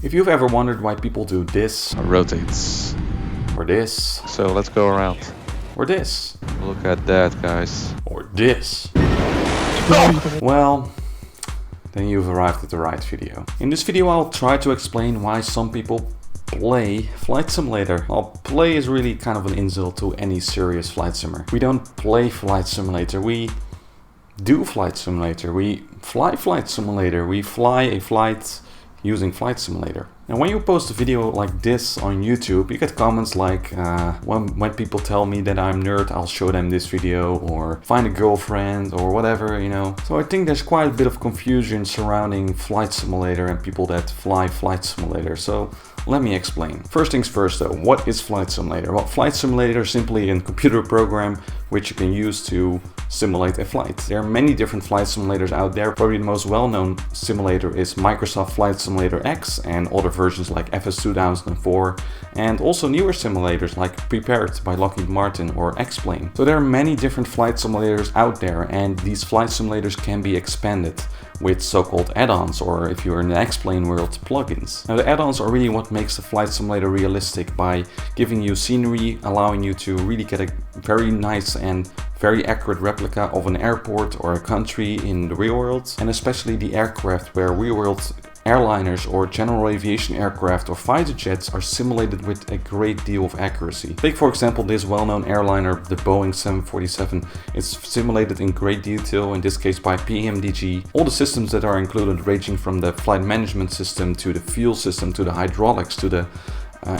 If you've ever wondered why people do this, rotates, or this, so let's go around. or this, Look at that, guys. or this, well, then you've arrived at the right video. In this video I'll try to explain why some people play Flight Simulator. Well, play is really kind of an insult to any serious flight simmer. We don't play Flight Simulator, we do Flight Simulator. We fly Flight Simulator. We fly a flight using Flight Simulator. And when you post a video like this on YouTube, you get comments like, when people tell me that I'm nerd, I'll show them this video, or find a girlfriend, or whatever, you know. So I think there's quite a bit of confusion surrounding Flight Simulator and people that fly Flight Simulator. So let me explain. First things first though, what is Flight Simulator? Well, Flight Simulator is simply a computer program which you can use to simulate a flight. There are many different flight simulators out there. Probably the most well-known simulator is Microsoft Flight Simulator X and other versions like FS 2004, and also newer simulators like Prepared by Lockheed Martin or X-Plane. So there are many different flight simulators out there, and these flight simulators can be expanded with so-called add-ons, or if you're in the X-Plane world, plugins. Now the add-ons are really what makes the flight simulator realistic by giving you scenery, allowing you to really get a very nice and very accurate replica of an airport or a country in the real world, and especially the aircraft where real world airliners or general aviation aircraft or fighter jets are simulated with a great deal of accuracy. Take for example this well-known airliner, the Boeing 747. It's simulated in great detail, in this case by PMDG. All the systems that are included, ranging from the flight management system to the fuel system to the hydraulics to the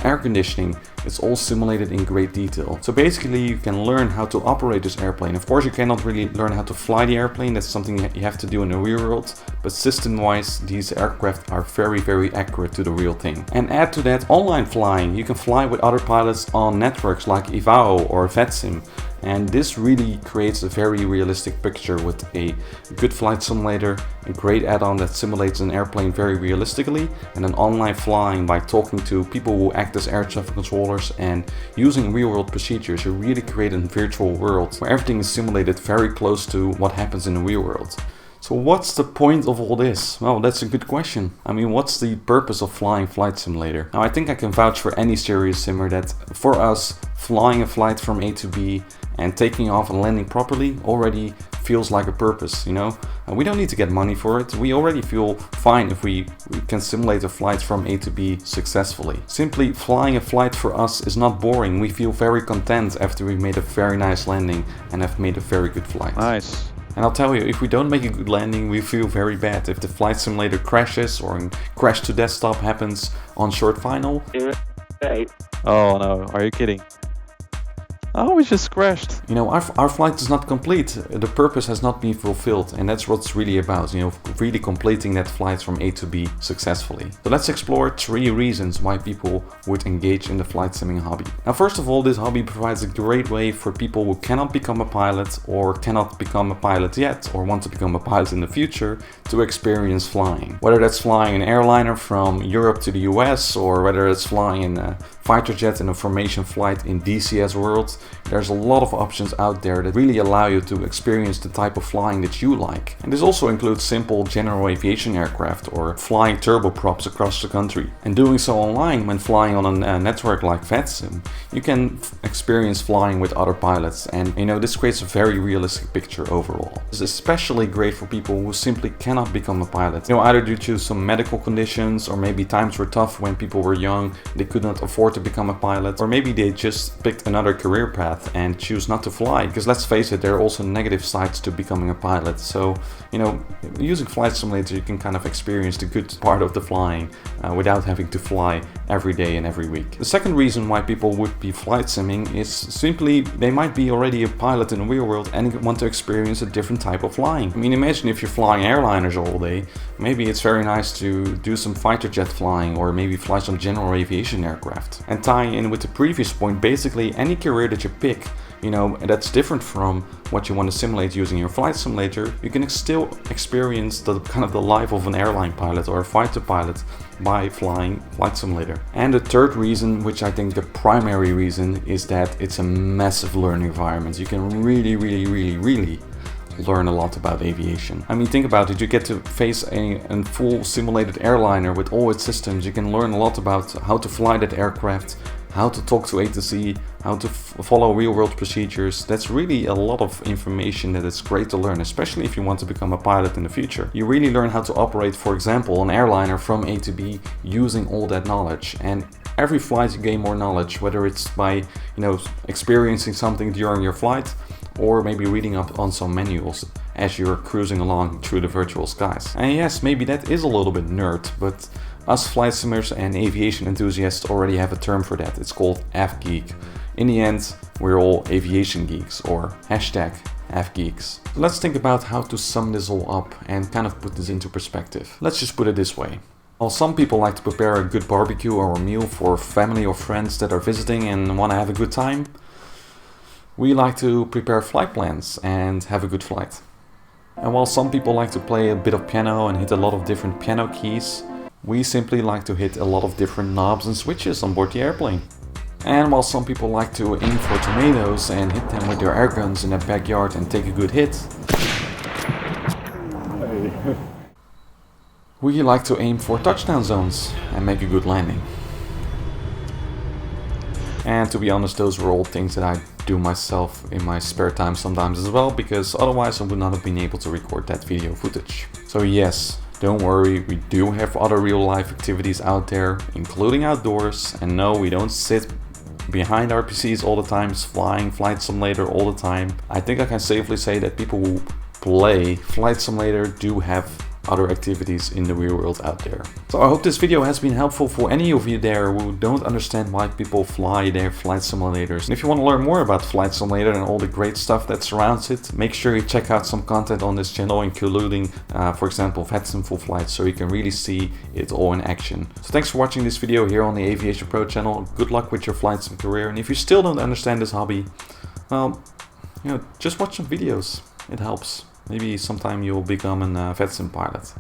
air conditioning, it's all simulated in great detail. So basically you can learn how to operate this airplane. Of course you cannot really learn how to fly the airplane, that's something you have to do in the real world, but system wise these aircraft are very accurate to the real thing. And add to that online flying. You can fly with other pilots on networks like EVAO or VATSIM. And this really creates a very realistic picture with a good flight simulator, a great add-on that simulates an airplane very realistically, and an online flying by talking to people who act as air traffic controllers and using real-world procedures. You really create a virtual world where everything is simulated very close to what happens in the real world. So what's the point of all this? Well, that's a good question. I mean, what's the purpose of flying Flight Simulator? Now, I think I can vouch for any serious simmer that for us, flying a flight from A to B and taking off and landing properly already feels like a purpose, you know? We don't need to get money for it. We already feel fine if we can simulate a flight from A to B successfully. Simply flying a flight for us is not boring. We feel very content after we've made a very nice landing and have made a very good flight. Nice. And I'll tell you, if we don't make a good landing, we feel very bad. If the flight simulator crashes or a crash to desktop happens on short final. Oh no, are you kidding? Oh, we just crashed. You know, our flight is not complete. The purpose has not been fulfilled, and that's what it's really about, you know, really completing that flight from A to B successfully. So let's explore 3 reasons why people would engage in the flight simming hobby. Now, first of all, this hobby provides a great way for people who cannot become a pilot or cannot become a pilot yet or want to become a pilot in the future to experience flying. Whether that's flying an airliner from Europe to the US, or whether it's flying in a fighter jet in a formation flight in DCS world, there's a lot of options out there that really allow you to experience the type of flying that you like. And this also includes simple general aviation aircraft or flying turboprops across the country. And doing so online when flying on a network like VATSIM, you can experience flying with other pilots, and you know, this creates a very realistic picture overall. It's especially great for people who simply cannot become a pilot. You know, either due to some medical conditions, or maybe times were tough when people were young, they could not afford to become a pilot, or maybe they just picked another career path and choose not to fly, because let's face it, there are also negative sides to becoming a pilot. So, you know, using Flight Simulator you can kind of experience the good part of the flying without having to fly every day and every week. The second reason why people would be flight simming is simply they might be already a pilot in the real world and want to experience a different type of flying. I mean, imagine if you're flying airliners all day, maybe it's very nice to do some fighter jet flying or maybe fly some general aviation aircraft. And tying in with the previous point, basically any career that you pick, you know, that's different from what you want to simulate using your flight simulator, you can still experience the kind of the life of an airline pilot or a fighter pilot by flying Flight Simulator. And the third reason, which I think the primary reason, is that it's a massive learning environment. You can really learn a lot about aviation. I mean, think about it, you get to face a full simulated airliner with all its systems. You can learn a lot about how to fly that aircraft, how to talk to A to C, how to follow real-world procedures. That's really a lot of information that is great to learn, especially if you want to become a pilot in the future. You really learn how to operate, for example, an airliner from A to B using all that knowledge. And every flight you gain more knowledge, whether it's by, experiencing something during your flight, or maybe reading up on some manuals as you're cruising along through the virtual skies. And yes, maybe that is a little bit nerd, but us flight simmers and aviation enthusiasts already have a term for that. It's called AvGeek. In the end, we're all aviation geeks, or hashtag AvGeeks. Let's think about how to sum this all up and kind of put this into perspective. Let's just put it this way. While some people like to prepare a good barbecue or a meal for family or friends that are visiting and want to have a good time, we like to prepare flight plans and have a good flight. And while some people like to play a bit of piano and hit a lot of different piano keys, we simply like to hit a lot of different knobs and switches on board the airplane. And while some people like to aim for tomatoes and hit them with their air guns in their backyard and take a good hit, we like to aim for touchdown zones and make a good landing. And to be honest, those were all things that I do myself in my spare time sometimes as well, because otherwise I would not have been able to record that video footage. So yes, don't worry, we do have other real life activities out there, including outdoors, and no, we don't sit behind our PCs all the time, flying Flight Simulator all the time. I think I can safely say that people who play Flight Simulator do have other activities in the real world out there. So I hope this video has been helpful for any of you there who don't understand why people fly their flight simulators. And if you want to learn more about Flight Simulator and all the great stuff that surrounds it, make sure you check out some content on this channel, including for example VATSIM full flights, so you can really see it all in action. So thanks for watching this video here on the AviationPro channel. Good luck with your flight sim career, and if you still don't understand this hobby, well, just watch some videos. It helps. Maybe sometime you'll become a VATSIM pilot.